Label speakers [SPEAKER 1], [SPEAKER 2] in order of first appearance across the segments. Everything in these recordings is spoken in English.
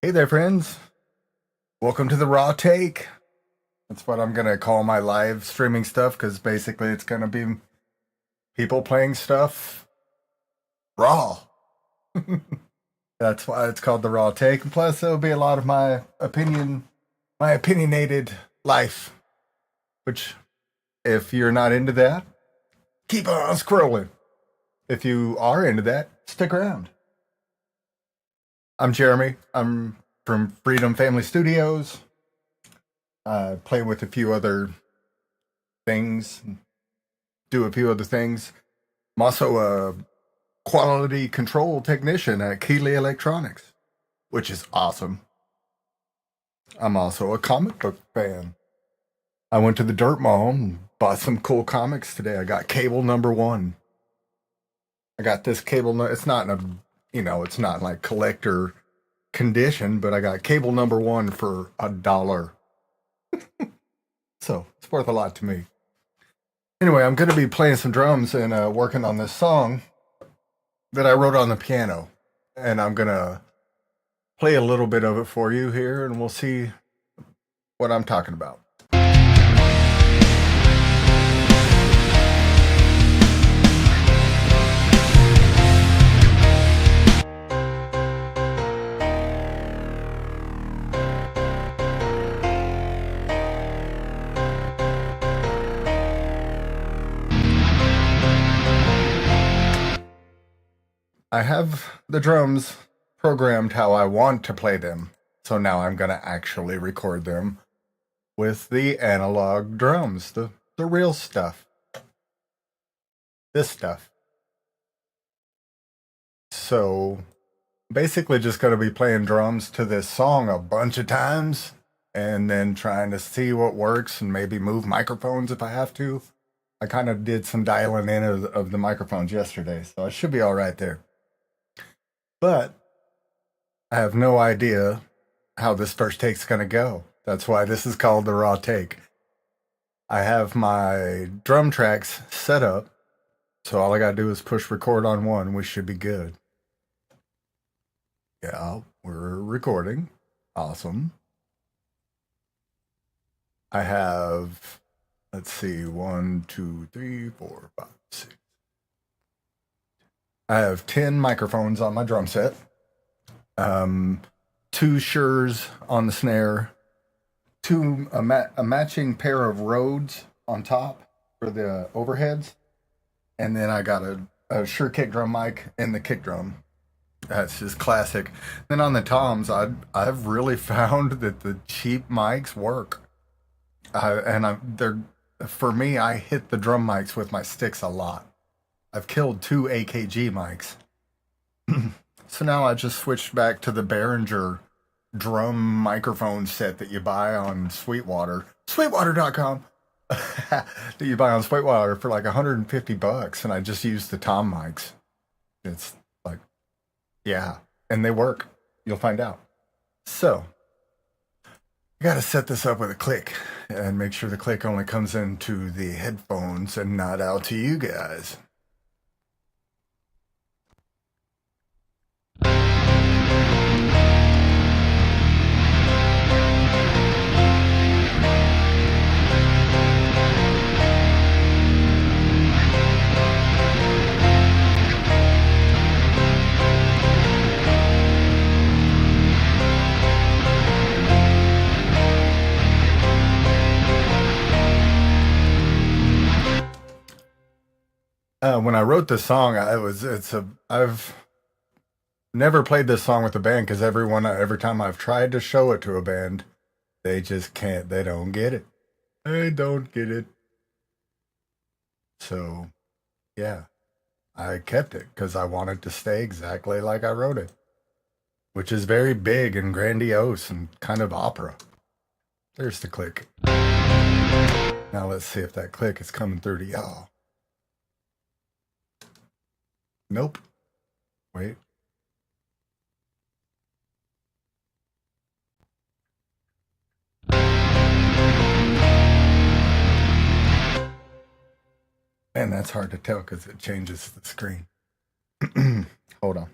[SPEAKER 1] Hey there, friends. Welcome to the Raw Take. That's what I'm going to call my live streaming stuff because basically it's going to be people playing stuff raw. That's why it's called the Raw Take. And plus, it'll be a lot of my opinionated life, which, if you're not into that, keep on scrolling. If you are into that, stick around. I'm Jeremy. I'm from Freedom Family Studios. Play with a few other things, do a few other things. I'm also a quality control technician at Keeley Electronics, which is awesome. I'm also a comic book fan. I went to the Dirt Mall and bought some cool comics today. I got Cable #1. I got this cable. It's not in it's not like collector condition, but I got Cable #1 for $1. So it's worth a lot to me. Anyway, I'm going to be playing some drums and working on this song that I wrote on the piano. And I'm going to play a little bit of it for you here, and we'll see what I'm talking about. I have the drums programmed how I want to play them. So now I'm going to actually record them with the analog drums, the real stuff. This stuff. So basically just going to be playing drums to this song a bunch of times and then trying to see what works and maybe move microphones if I have to. I kind of did some dialing in of the microphones yesterday, so I should be all right there. But I have no idea how this first take's going to go. That's why this is called the Raw Take. I have my drum tracks set up, so all I got to do is push record on one. We should be good. Yeah, we're recording. Awesome. I have, let's see, 1, 2, 3, 4, 5, 6. I have 10 microphones on my drum set. 2 Sures on the snare, a matching pair of Rhodes on top for the overheads, and then I got a Shure kick drum mic and the kick drum. That's just classic. Then on the toms, I've really found that the cheap mics work, they're for me. I hit the drum mics with my sticks a lot. I've killed 2 AKG mics. So now I just switched back to the Behringer drum microphone set that you buy on Sweetwater, sweetwater.com, that you buy on Sweetwater for like $150, and I just use the tom mics. It's like, yeah, and they work. You'll find out. So, I gotta set this up with a click and make sure the click only comes into the headphones and not out to you guys. When I wrote this song, I've never played this song with a band because every time I've tried to show it to a band, they just can't, they don't get it. They don't get it. So, yeah, I kept it because I wanted to stay exactly like I wrote it, which is very big and grandiose and kind of opera. There's the click. Now let's see if that click is coming through to y'all. Nope. Wait. And that's hard to tell because it changes the screen. Hold on.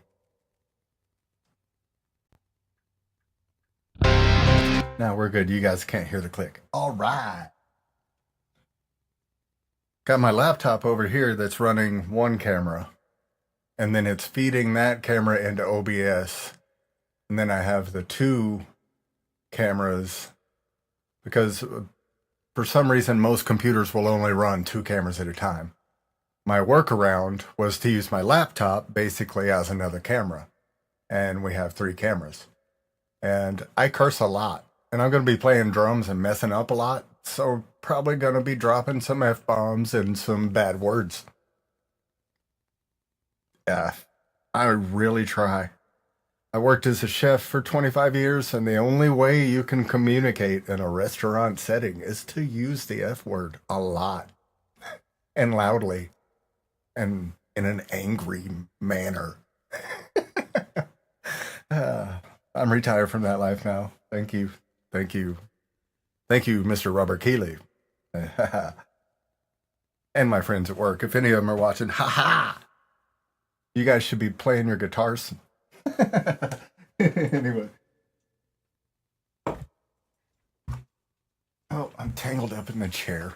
[SPEAKER 1] Now we're good. You guys can't hear the click. All right. Got my laptop over here that's running one camera, and then it's feeding that camera into OBS. And then I have the two cameras because for some reason most computers will only run two cameras at a time. My workaround was to use my laptop basically as another camera. And we have three cameras. And I curse a lot. And I'm going to be playing drums and messing up a lot. So probably going to be dropping some F-bombs and some bad words. Yeah, I really try. I worked as a chef for 25 years, and the only way you can communicate in a restaurant setting is to use the F word a lot and loudly and in an angry manner. I'm retired from that life now. Thank you. Thank you. Thank you, Mr. Robert Keeley. And my friends at work. If any of them are watching, ha! You guys should be playing your guitars. Anyway. Oh, I'm tangled up in the chair.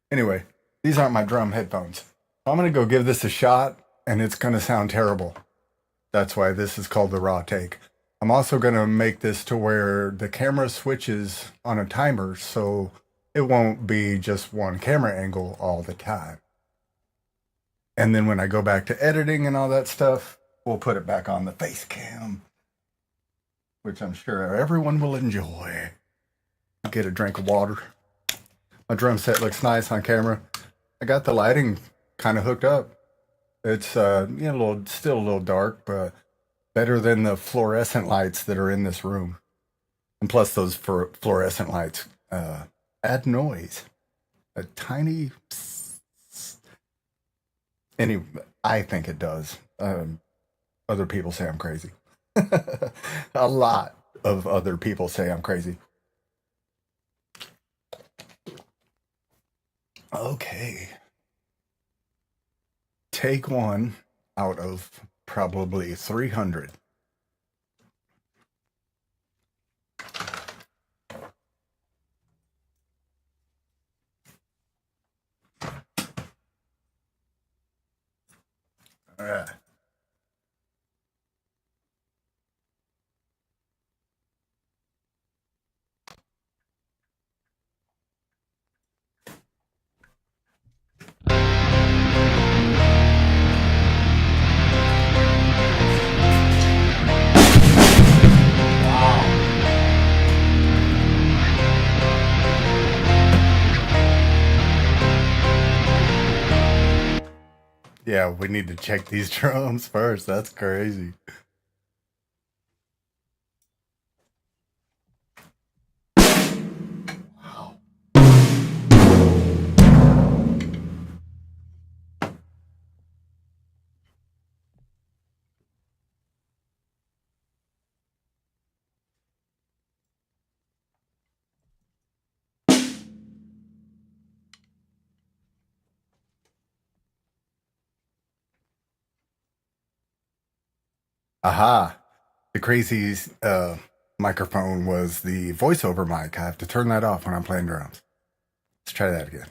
[SPEAKER 1] Anyway, these aren't my drum headphones. I'm going to go give this a shot, and it's going to sound terrible. That's why this is called the raw take. I'm also going to make this to where the camera switches on a timer, so it won't be just one camera angle all the time. And then when I go back to editing and all that stuff, we'll put it back on the face cam, which I'm sure everyone will enjoy. Get a drink of water. My drum set looks nice on camera. I got the lighting kind of hooked up. It's still a little dark, but better than the fluorescent lights that are in this room. And plus, those fluorescent lights add noise. A tiny. Anyway, I think it does. Other people say I'm crazy. A lot of other people say I'm crazy. Okay. Take one out of probably 300. All right. Yeah, we need to check these drums first. That's crazy. Wow. Aha. The crazy microphone was the voiceover mic. I have to turn that off when I'm playing drums. Let's try that again.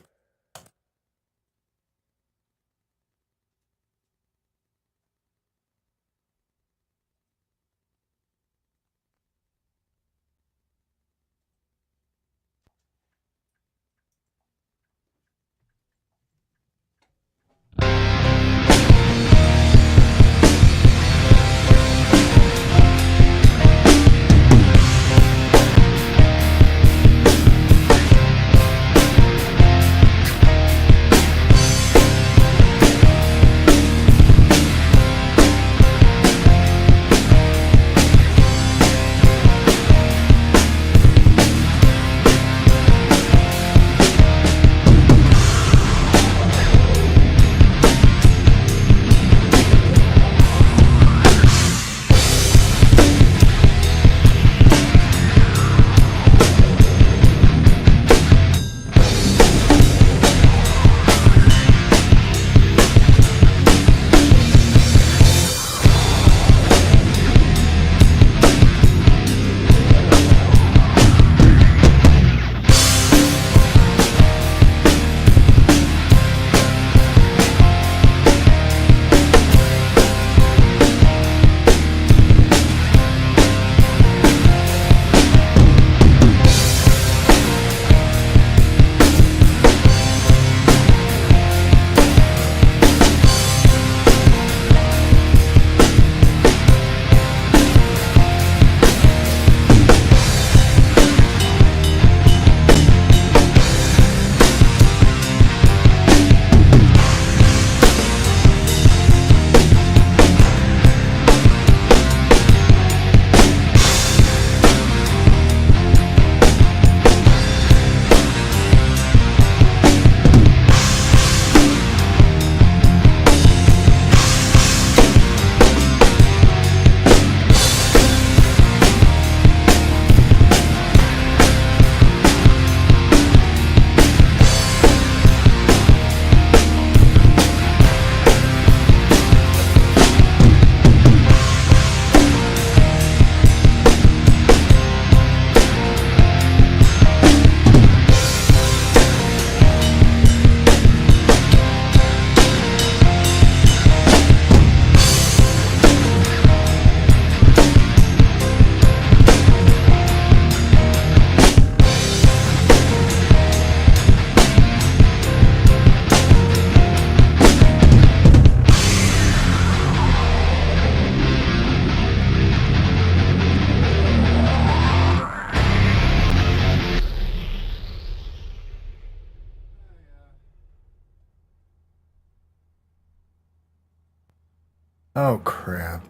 [SPEAKER 1] Oh crap!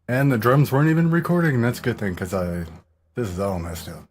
[SPEAKER 1] And the drums weren't even recording. And that's a good thing because this is all messed up.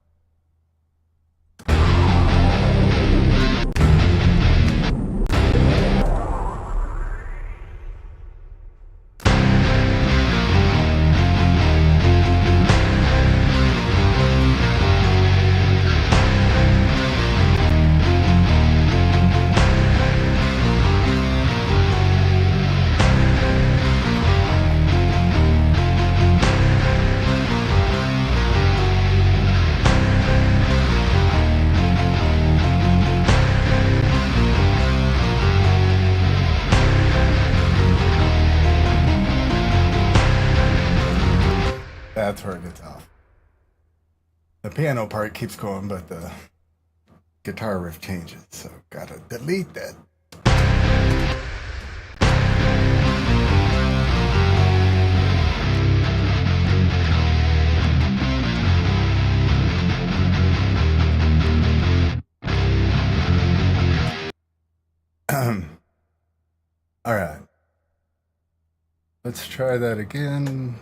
[SPEAKER 1] That's where it gets off. The piano part keeps going, but the guitar riff changes, so gotta delete that. All right. Let's try that again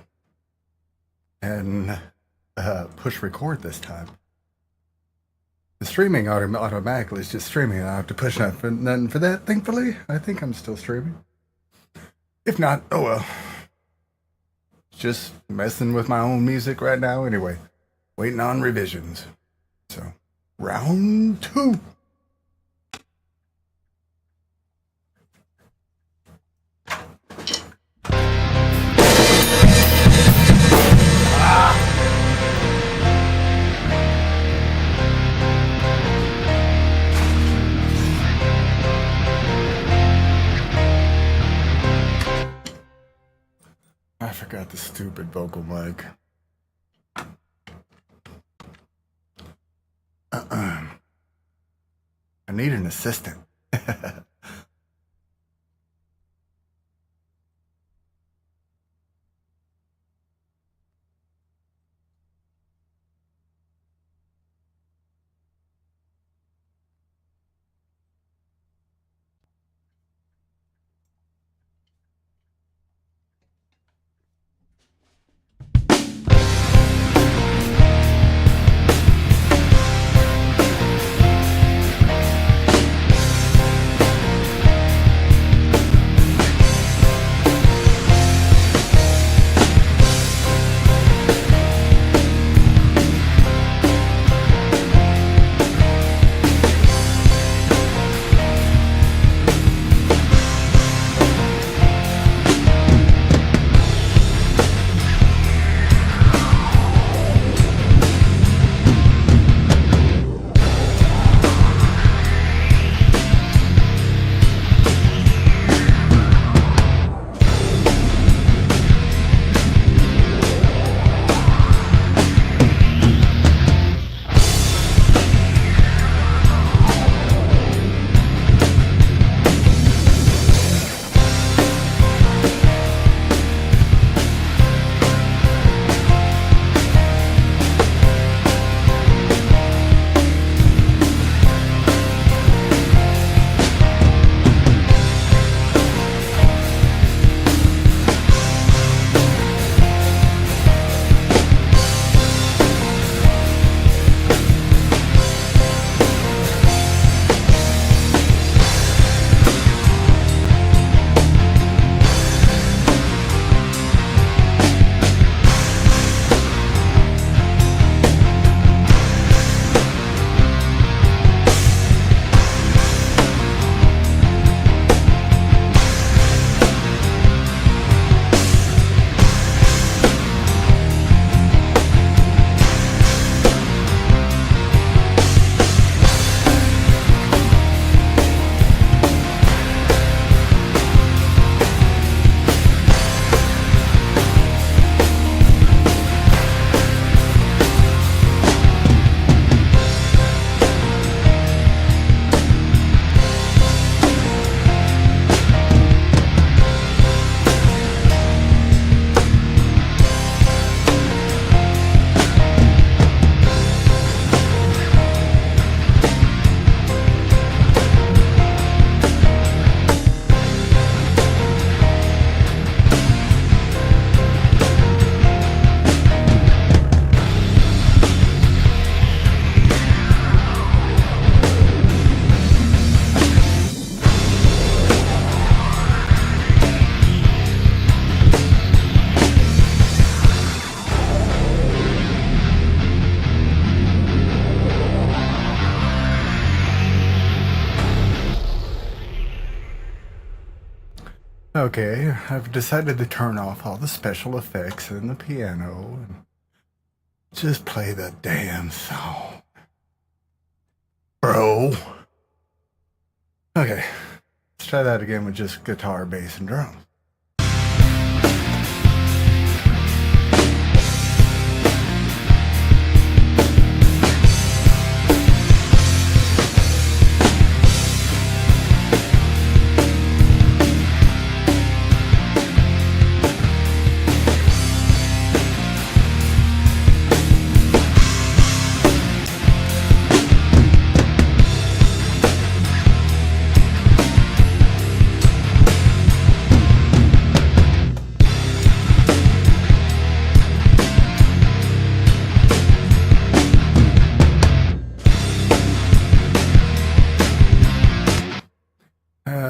[SPEAKER 1] and push record this time. The streaming automatically is just streaming. I don't have to push nothing for that, thankfully. I think I'm still streaming. If not, oh well. Just messing with my own music right now anyway. Waiting on revisions. So, round 2. I forgot the stupid vocal mic. I need an assistant. Okay, I've decided to turn off all the special effects and the piano and just play the damn song. Bro. Okay, let's try that again with just guitar, bass, and drums.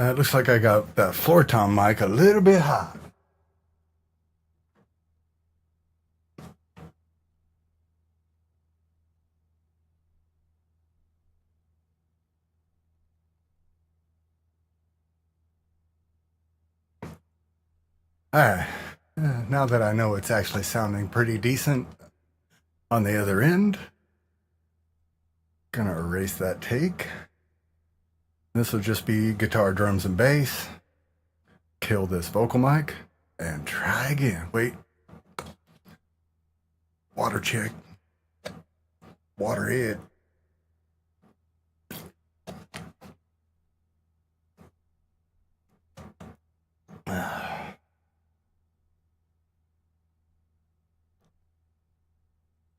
[SPEAKER 1] It looks like I got that floor tom mic a little bit hot. Alright, now that I know it's actually sounding pretty decent on the other end, gonna erase that take. This will just be guitar, drums, and bass. Kill this vocal mic and try again. Wait. Water check. Water it.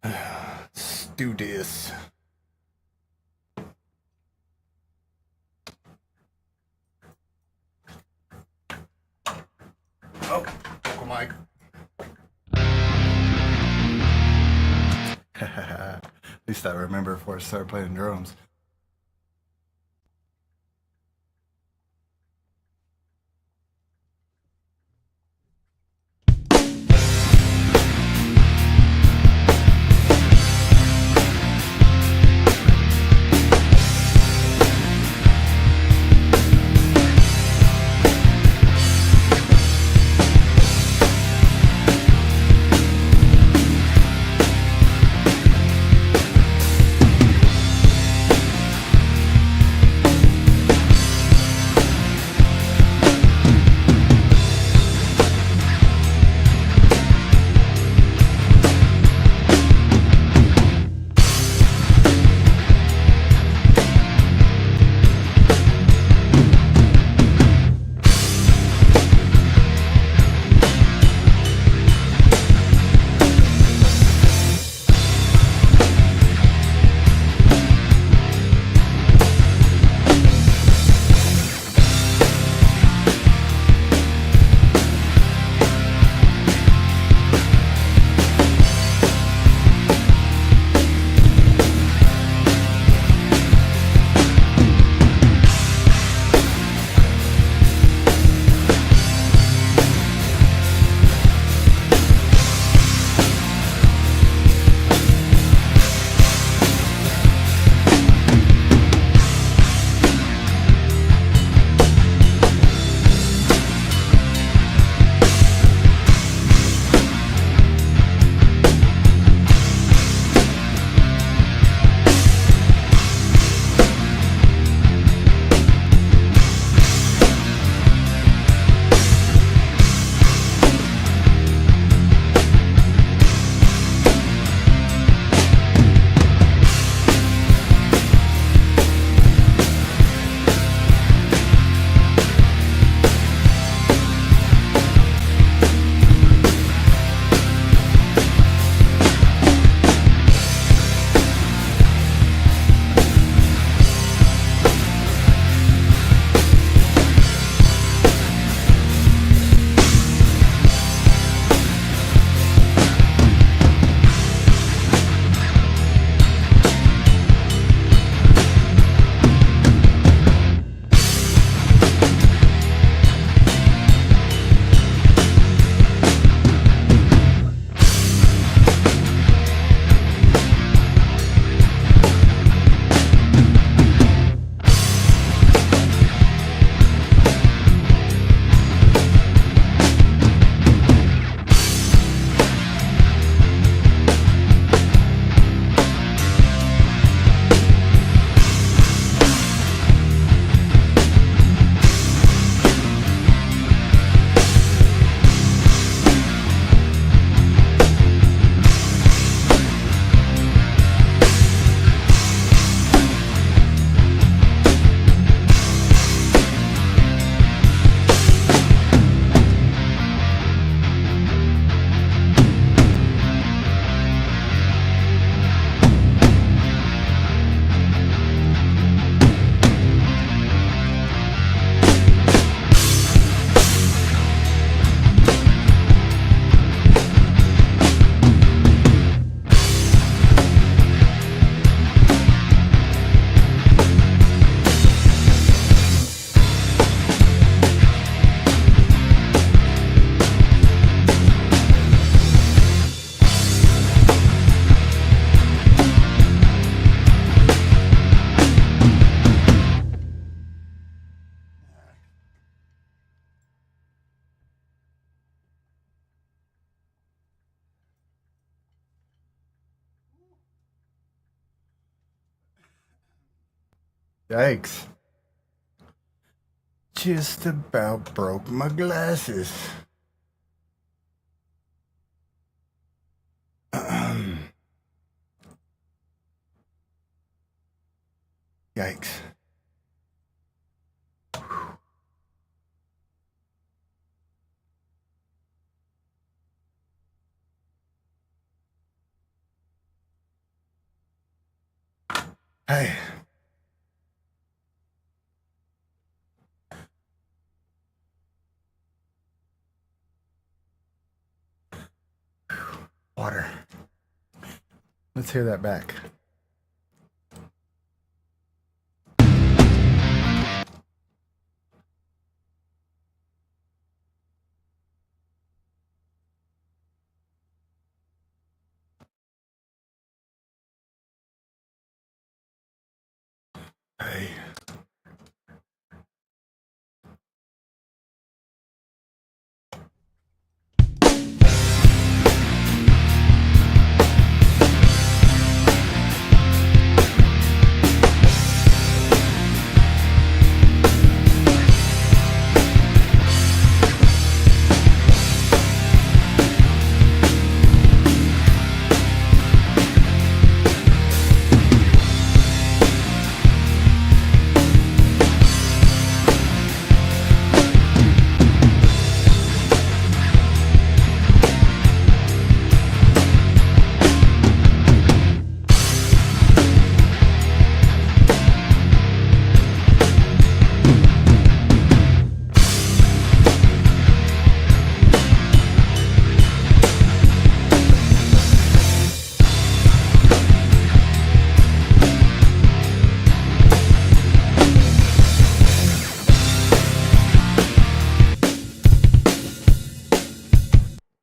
[SPEAKER 1] Let's do this. Oh, vocal mic. At least I remember before I started playing drums. Yikes. Just about broke my glasses. Yikes. Hey. Water. Let's hear that back. Hey.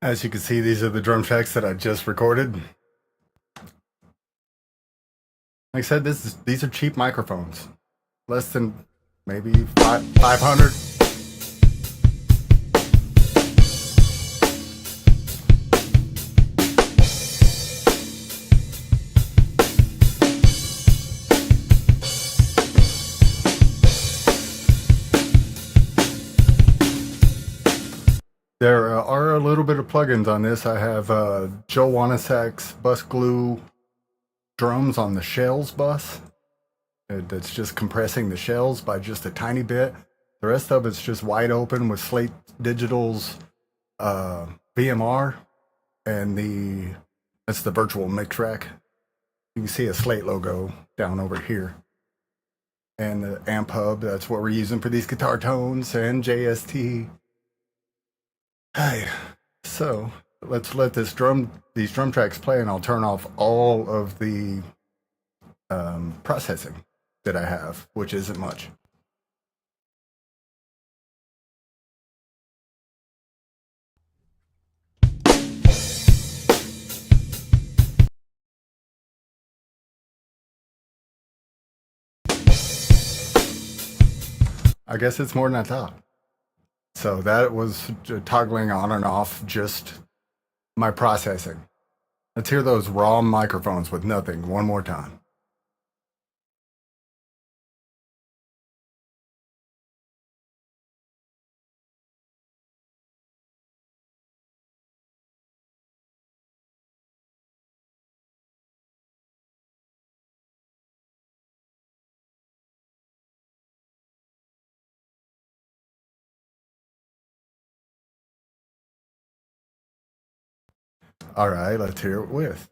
[SPEAKER 1] As you can see, these are the drum tracks that I just recorded. Like I said, these are cheap microphones. Less than maybe 500. There are a little bit of plugins on this. I have Joe Wanasak's Bus Glue drums on the shells bus. That's just compressing the shells by just a tiny bit. The rest of it's just wide open with Slate Digital's VMR, and that's the virtual mix rack. You can see a Slate logo down over here. And the amp hub, that's what we're using for these guitar tones, and JST. Hey, so let's let these drum tracks play, and I'll turn off all of the processing that I have, which isn't much. I guess it's more than I thought. So that was toggling on and off just my processing. Let's hear those raw microphones with nothing one more time. All right, let's hear it with.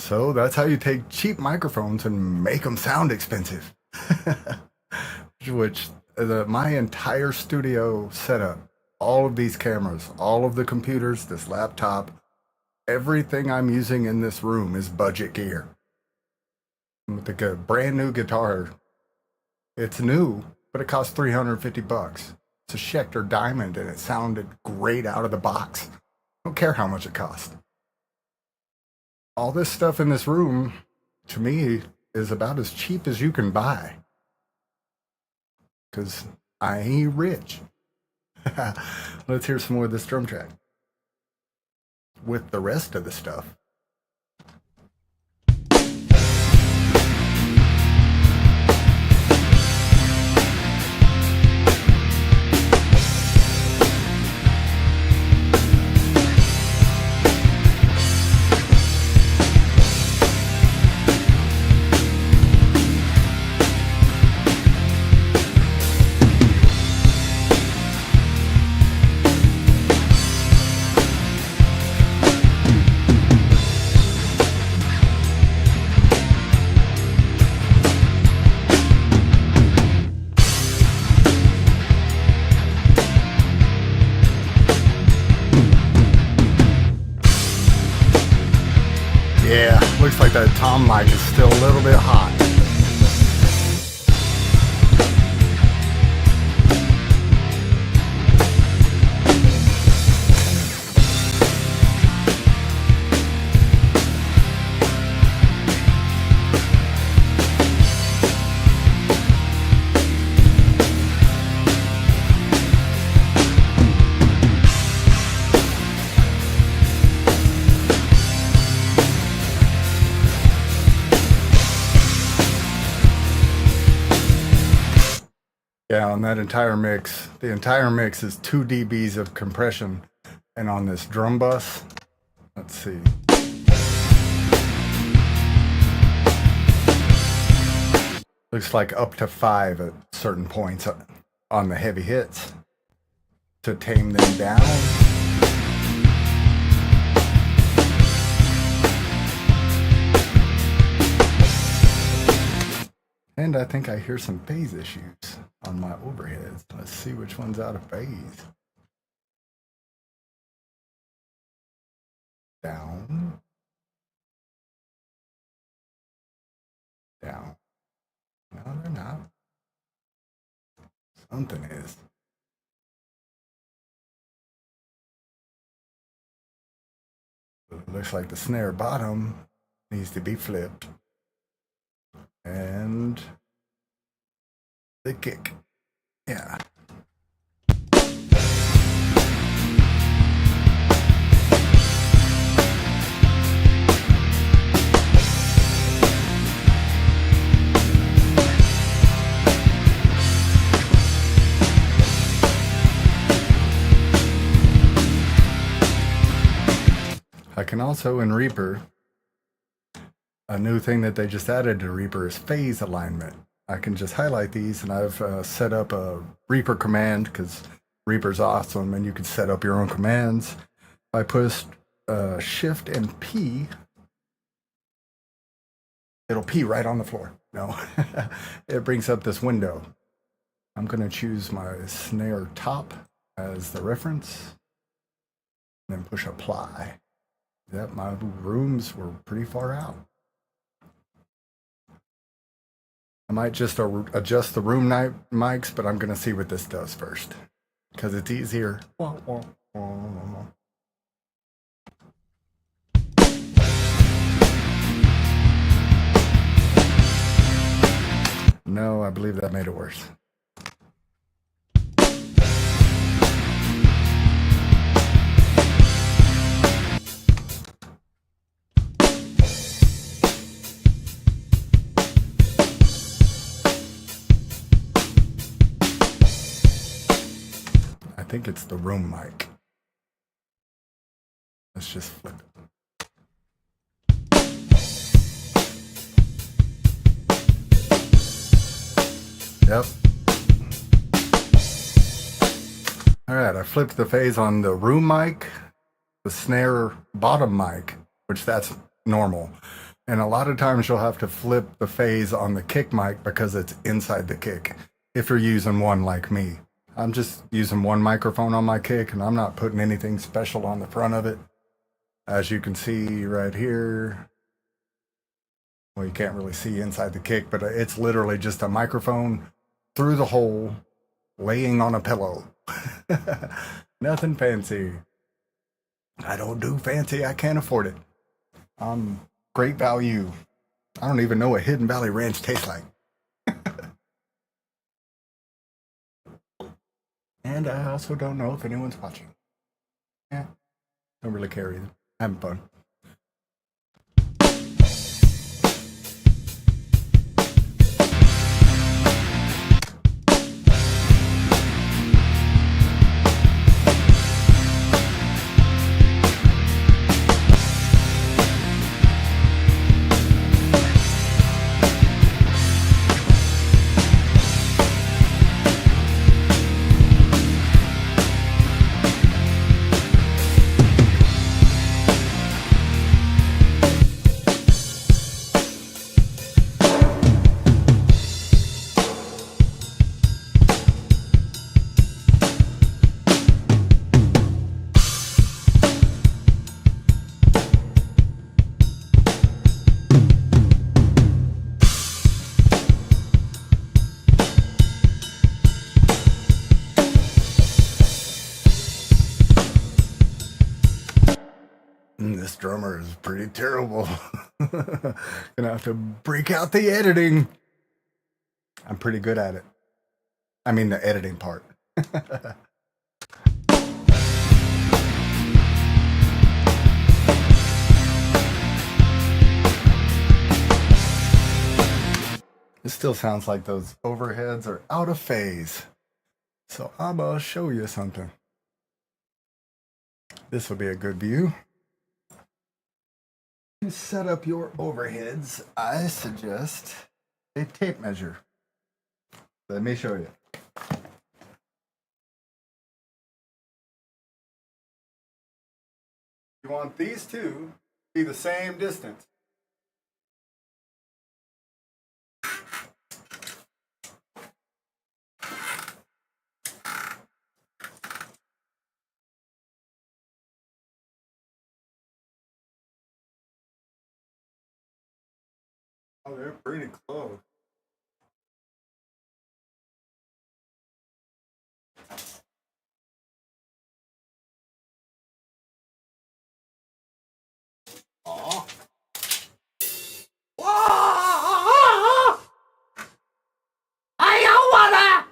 [SPEAKER 1] So that's how you take cheap microphones and make them sound expensive. Which my entire studio setup, all of these cameras, all of the computers, this laptop, everything I'm using in this room is budget gear. With the brand new guitar, it's new, but it costs $350. It's a Schecter Diamond, and it sounded great out of the box. I don't care how much it cost. All this stuff in this room, to me, is about as cheap as you can buy. Because I ain't rich. Let's hear some more of this drum track with the rest of the stuff. that tom mic is still a little bit hot. Yeah, on that entire mix, the entire mix is 2 dBs of compression. And on this drum bus, let's see. Looks like up to 5 at certain points on the heavy hits to tame them down. And I think I hear some phase issues on my overheads. Let's see which one's out of phase. Down. Down. No, they're not. Something is. It looks like the snare bottom needs to be flipped. And the kick. Yeah. I can also in Reaper, a new thing that they just added to Reaper is phase alignment. I can just highlight these, and I've set up a Reaper command because Reaper's awesome, and you can set up your own commands. If I push Shift and P, it'll P right on the floor. No, it brings up this window. I'm going to choose my snare top as the reference, and then push Apply. Yep, my rooms were pretty far out. I might just adjust the room mics, but I'm going to see what this does first because it's easier. No, I believe that made it worse. I think it's the room mic. Let's just flip it. Yep. All right, I flipped the phase on the room mic, the snare bottom mic, which that's normal. And a lot of times you'll have to flip the phase on the kick mic because it's inside the kick. If you're using one like me. I'm just using one microphone on my kick, and I'm not putting anything special on the front of it. As you can see right here, well, you can't really see inside the kick, but it's literally just a microphone through the hole, laying on a pillow. Nothing fancy. I don't do fancy. I can't afford it. Great value. I don't even know what Hidden Valley Ranch tastes like. And I also don't know if anyone's watching. Yeah, don't really care either. Having fun. This drummer is pretty terrible. Gonna have to break out the editing. I'm pretty good at it. I mean, the editing part. It still sounds like those overheads are out of phase. So I'm gonna show you something. This will be a good view. To set up your overheads, I suggest a tape measure. Let me show you. You want these two to be the same distance. Oh, they're pretty close. Aw. I don't wanna.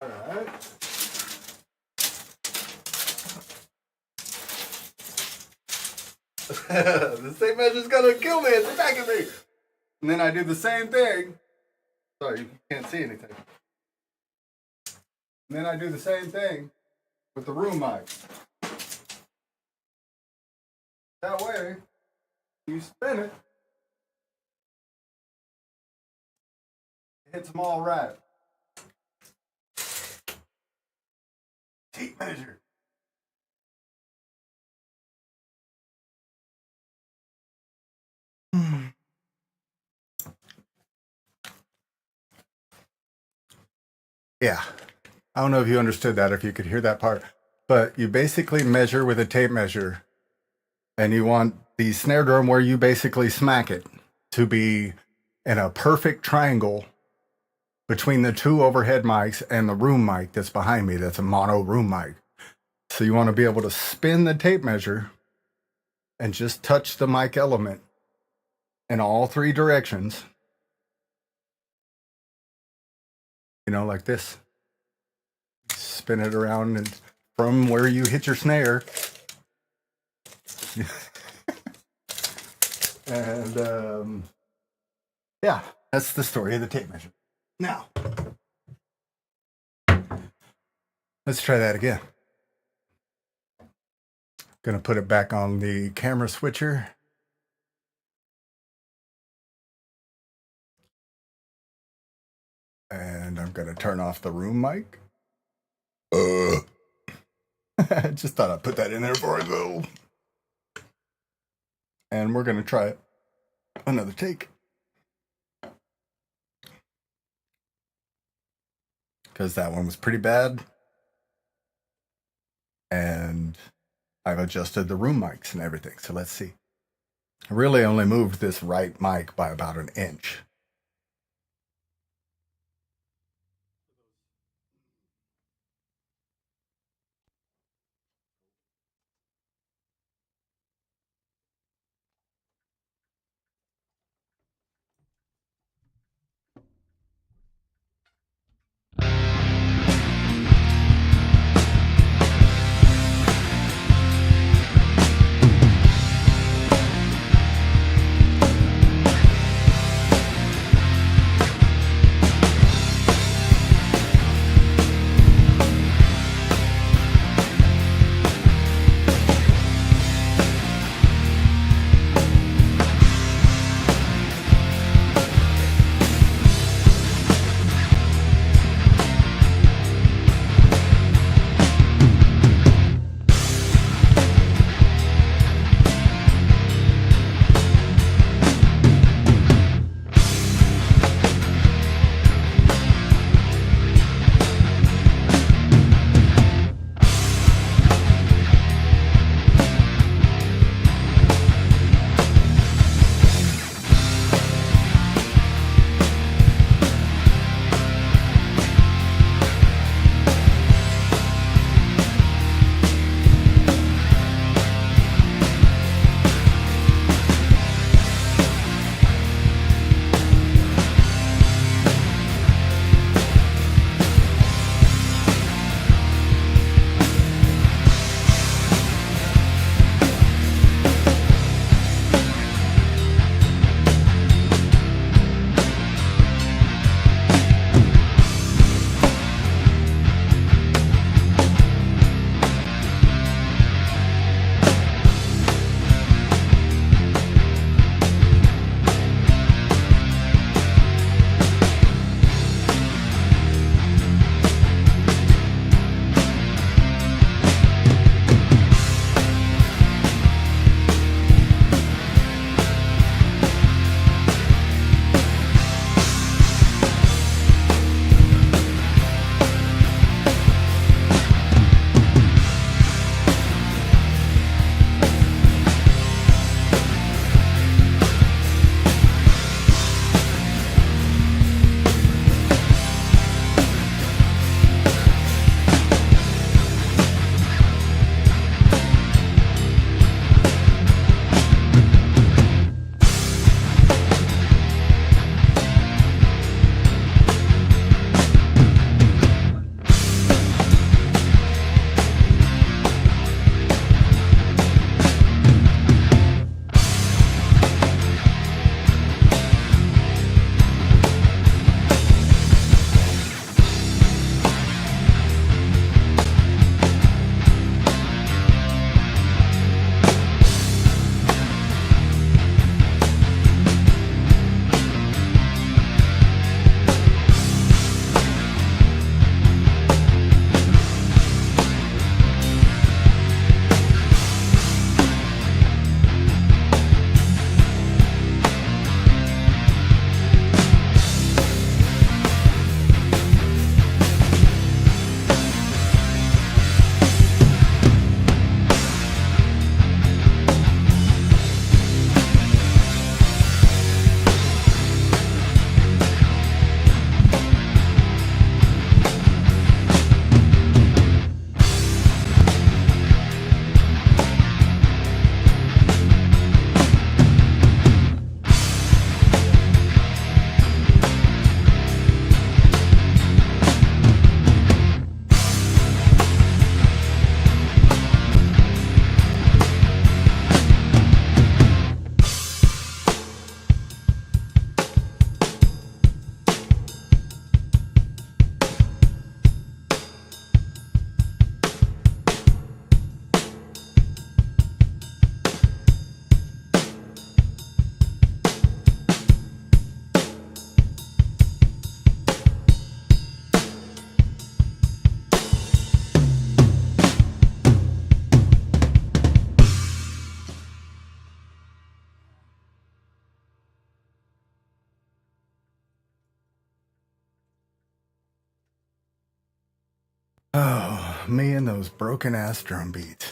[SPEAKER 1] All right. The tape measure's gonna kill me. It's attacking me. And then I do the same thing. Sorry, you can't see anything. And then I do the same thing with the room mic. That way, you spin it, it hits them all right. Tape measure. Yeah, I don't know if you understood that, if you could hear that part, but you basically measure with a tape measure, and you want the snare drum where you basically smack it to be in a perfect triangle between the two overhead mics and the room mic that's behind me. That's a mono room mic. So you want to be able to spin the tape measure and just touch the mic element in all three directions. You know, like this. Spin it around and from where you hit your snare. And yeah, that's the story of the tape measure. Now, let's try that again. Gonna put it back on the camera switcher. And I'm gonna turn off the room mic. I just thought I'd put that in there for a little. And we're gonna try it. Another take. Because that one was pretty bad. And I've adjusted the room mics and everything. So let's see. I really only moved this right mic by about an inch. Oh, me and those broken ass drum beats.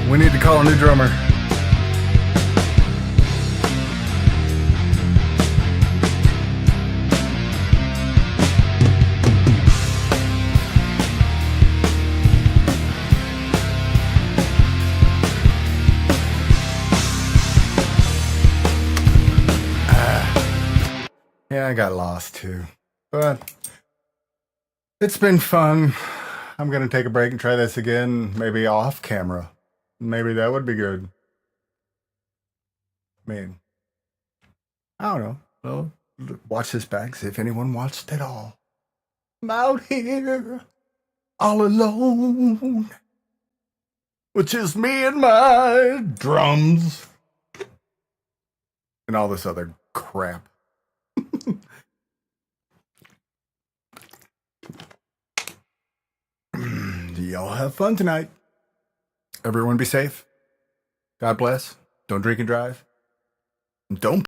[SPEAKER 1] We need to call a new drummer. Yeah, I got lost too. But it's been fun. I'm going to take a break and try this again, maybe off camera. Maybe that would be good. I mean, I don't know. Well, watch this back, see if anyone watched it all. I'm out here all alone with just me and my drums and all this other crap. Y'all have fun tonight. Everyone be safe. God bless. Don't drink and drive. Don't